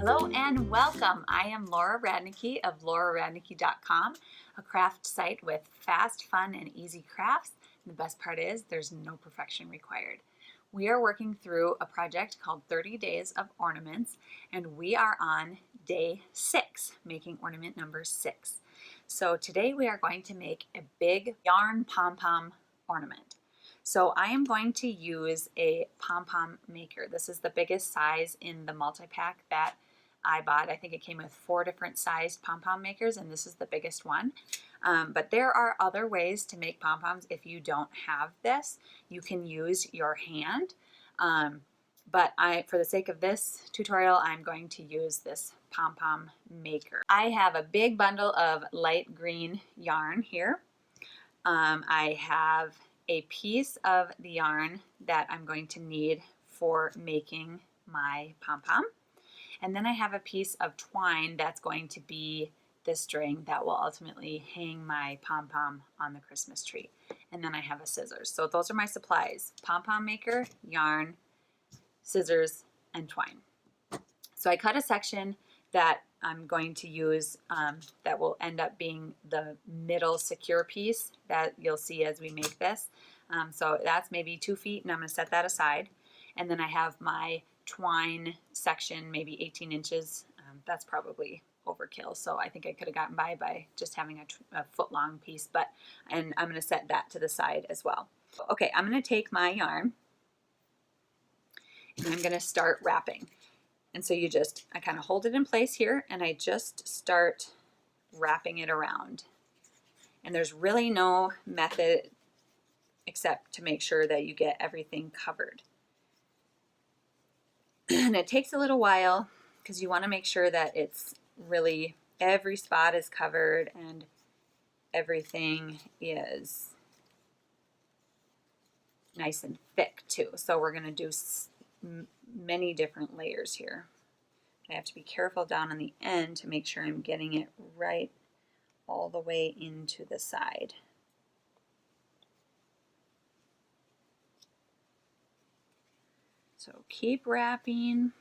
Hello and welcome. I am Laura Radnicki of lauraradnicki.com, a craft site with fast, fun, and easy crafts. And the best part is there's no perfection required. We are working through a project called 30 Days of Ornaments, and we are on day 6, making ornament number 6. So today we are going to make a big yarn pom-pom ornament. So I am going to use a pom-pom maker. This is the biggest size in the multi-pack that I bought. I think it came with 4 different sized pom-pom makers, and this is the biggest one. But there are other ways to make pom-poms if you don't have this. You can use your hand. But for the sake of this tutorial, I'm going to use this pom-pom maker. I have a big bundle of light green yarn here. I have a piece of the yarn that I'm going to need for making my pom-pom. And then I have a piece of twine that's going to be the string that will ultimately hang my pom-pom on the Christmas tree. And then I have a scissors. So those are my supplies: pom-pom maker, yarn, scissors, and twine. So I cut a section that I'm going to use that will end up being the middle secure piece that you'll see as we make this. So that's maybe 2 feet, and I'm going to set that aside. And then I have my twine section, maybe 18 inches. That's probably overkill, so I think I could have gotten by just having a foot long piece, and I'm going to set that to the side as well. Okay, I'm going to take my yarn and I'm going to start wrapping. And so I kind of hold it in place here, and I just start wrapping it around. And there's really no method except to make sure that you get everything covered. And it takes a little while because you want to make sure that it's really, every spot is covered and everything is nice and thick too. So we're going to do many different layers here. I have to be careful down on the end to make sure I'm getting it right all the way into the side. So keep wrapping.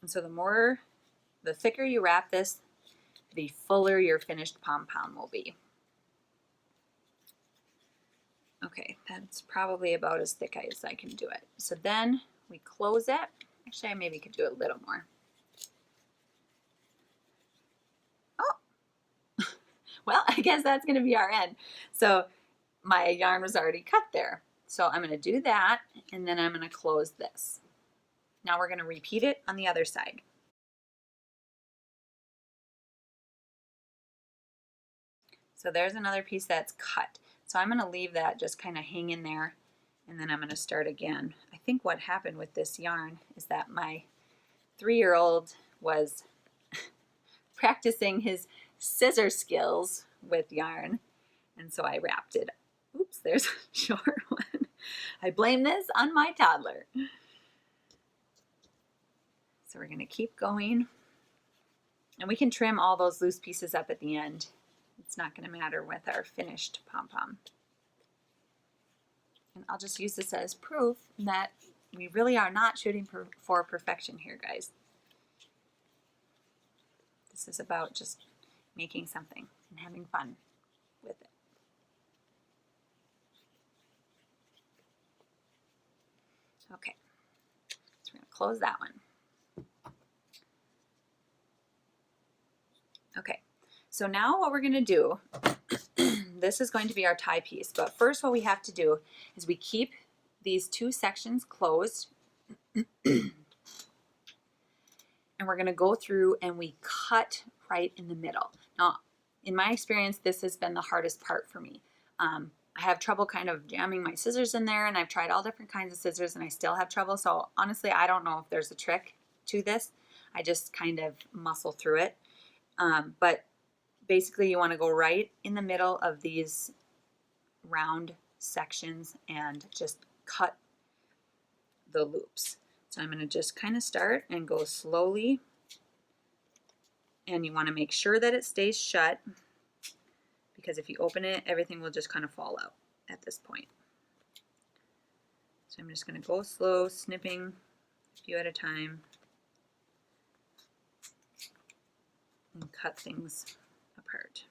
And so the thicker you wrap this, the fuller your finished pom-pom will be. Okay, that's probably about as thick as I can do it. So then we close it. Actually, I maybe could do a little more. Oh, well, I guess that's going to be our end. So my yarn was already cut there. So I'm going to do that, and then I'm going to close this. Now we're going to repeat it on the other side. So there's another piece that's cut. So I'm going to leave that just kind of hang in there, and then I'm going to start again. I think what happened with this yarn is that my 3-year-old was practicing his scissor skills with yarn, and so I wrapped it. Oops, there's a short one. I blame this on my toddler. So we're going to keep going, and we can trim all those loose pieces up at the end. It's not going to matter with our finished pom-pom. And I'll just use this as proof that we really are not shooting for perfection here, guys. This is about just making something and having fun with it. Okay, so we're going to close that one. Okay, so now what we're going to do, this is going to be our tie piece, but first what we have to do is we keep these 2 sections closed, and we're going to go through and we cut right in the middle. Now, in my experience, this has been the hardest part for me. I have trouble kind of jamming my scissors in there, and I've tried all different kinds of scissors and I still have trouble. So honestly, I don't know if there's a trick to this. I just kind of muscle through it. But basically you want to go right in the middle of these round sections and just cut the loops. So I'm going to just kind of start and go slowly, and you want to make sure that it stays shut, because if you open it, everything will just kind of fall out at this point. So I'm just going to go slow, snipping a few at a time and cut things apart.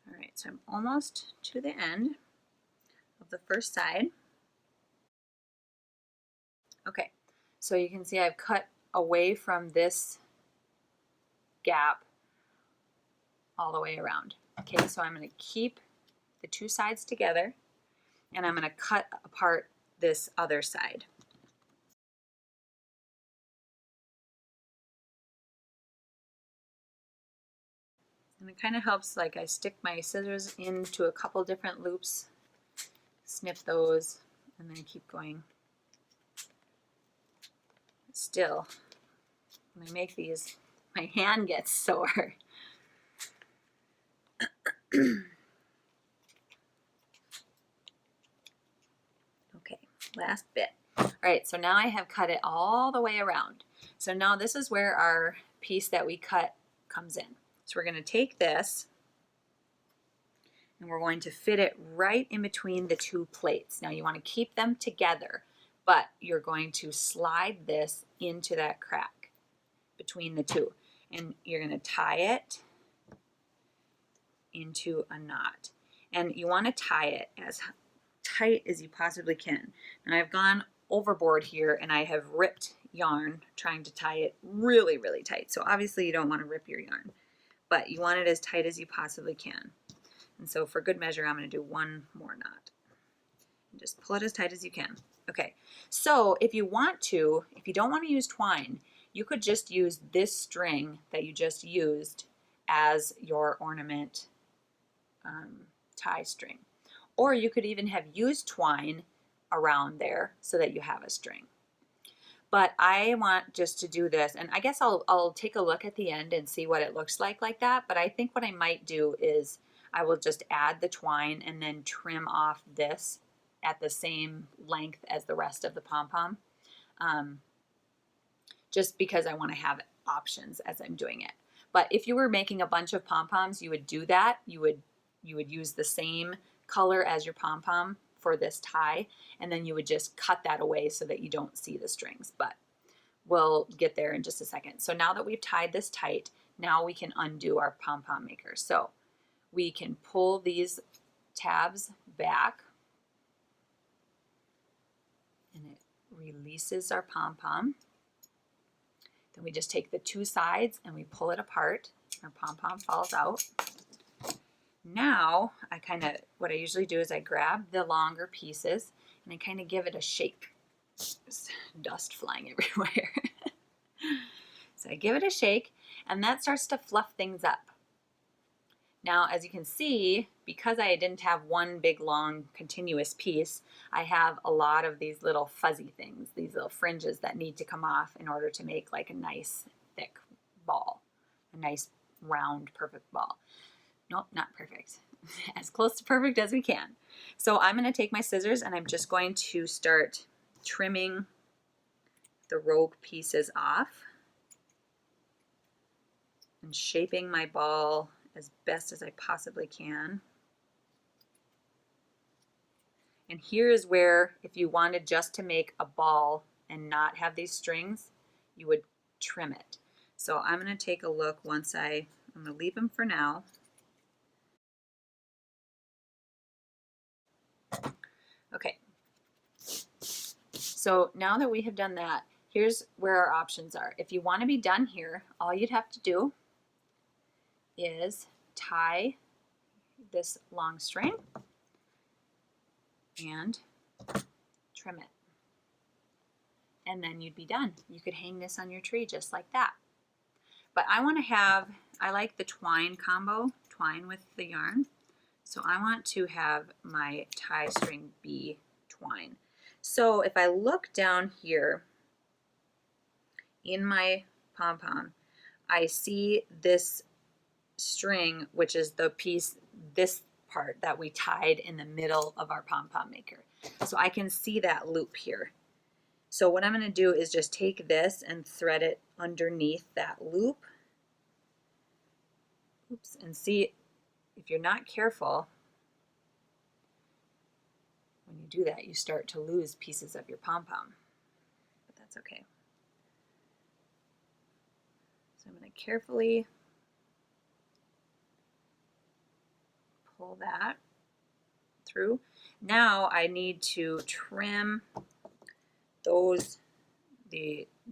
All right, so I'm almost to the end of the first side. Okay, so you can see I've cut away from this gap all the way around. Okay, so I'm going to keep the two sides together and I'm going to cut apart this other side. And it kind of helps, like I stick my scissors into a couple different loops, snip those, and then keep going. Still, when I make these, my hand gets sore. Okay, last bit. All right, so now I have cut it all the way around. So now this is where our piece that we cut comes in. So we're going to take this and we're going to fit it right in between the two plates. Now you want to keep them together, but you're going to slide this into that crack between the two. And you're going to tie it into a knot. And you want to tie it as tight as you possibly can. Now I've gone overboard here and I have ripped yarn trying to tie it really, really tight. So obviously you don't want to rip your yarn, but you want it as tight as you possibly can. And so for good measure, I'm going to do one more knot. And just pull it as tight as you can. Okay, so if you don't want to use twine, you could just use this string that you just used as your ornament tie string. Or you could even have used twine around there so that you have a string. But I want just to do this, and I guess I'll take a look at the end and see what it looks like that. But I think what I might do is I will just add the twine and then trim off this at the same length as the rest of the pom-pom, just because I want to have options as I'm doing it. But if you were making a bunch of pom-poms, you would do that. You would use the same color as your pom-pom for this tie, and then you would just cut that away so that you don't see the strings. But we'll get there in just a second. So now that we've tied this tight, now we can undo our pom-pom maker. So we can pull these tabs back and it releases our pom-pom. Then we just take the two sides and we pull it apart. Our pom-pom falls out. Now, what I usually do is I grab the longer pieces and I kind of give it a shake. There's dust flying everywhere. So I give it a shake and that starts to fluff things up. Now, as you can see, because I didn't have one big long continuous piece, I have a lot of these little fuzzy things, these little fringes that need to come off in order to make like a nice thick ball, a nice round perfect ball. Nope, not perfect. As close to perfect as we can. So I'm going to take my scissors and I'm just going to start trimming the rogue pieces off and shaping my ball as best as I possibly can. And here is where, if you wanted just to make a ball and not have these strings, you would trim it. So I'm going to take a look once I'm going to leave them for now. Okay, so now that we have done that, here's where our options are. If you want to be done here, all you'd have to do is tie this long string and trim it. And then you'd be done. You could hang this on your tree just like that. But I like the twine combo, twine with the yarn. So I want to have my tie string be twine. So if I look down here in my pom-pom, I see this string, which is the piece, this part that we tied in the middle of our pom-pom maker. So I can see that loop here. So what I'm going to do is just take this and thread it underneath that loop Oops, and see, if you're not careful, when you do that, you start to lose pieces of your pom-pom, but that's okay. So I'm going to carefully pull that through. Now I need to trim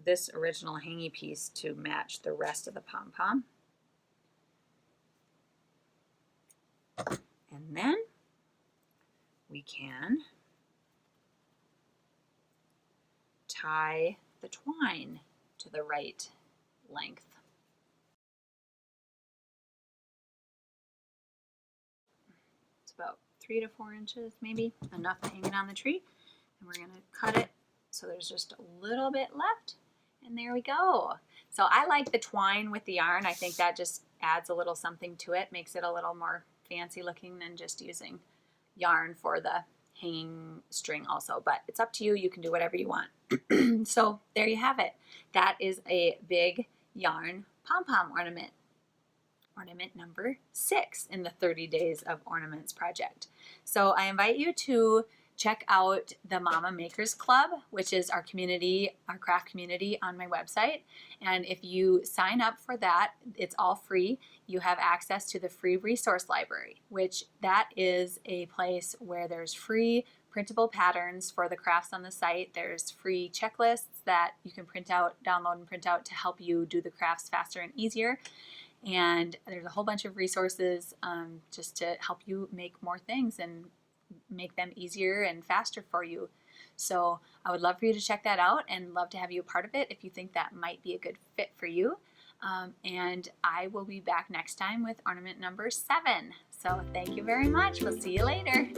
this original hangy piece to match the rest of the pom-pom. And then we can tie the twine to the right length. It's about 3 to 4 inches, maybe, enough to hang it on the tree. And we're going to cut it so there's just a little bit left. And there we go. So I like the twine with the yarn. I think that just adds a little something to it, makes it a little more fancy looking than just using yarn for the hanging string also. But it's up to you. You can do whatever you want. So there you have it. That is a big yarn pom-pom ornament. Ornament number 6 in the 30 Days of Ornaments project. So I invite you to check out the Mama Makers Club, which is our community, our craft community on my website. And if you sign up for that, it's all free. You have access to the free resource library, which that is a place where there's free printable patterns for the crafts on the site. There's free checklists that you can print out, download and print out to help you do the crafts faster and easier. And there's a whole bunch of resources just to help you make more things and make them easier and faster for you. So I would love for you to check that out and love to have you a part of it if you think that might be a good fit for you. And I will be back next time with ornament number 7. So thank you very much. We'll see you later.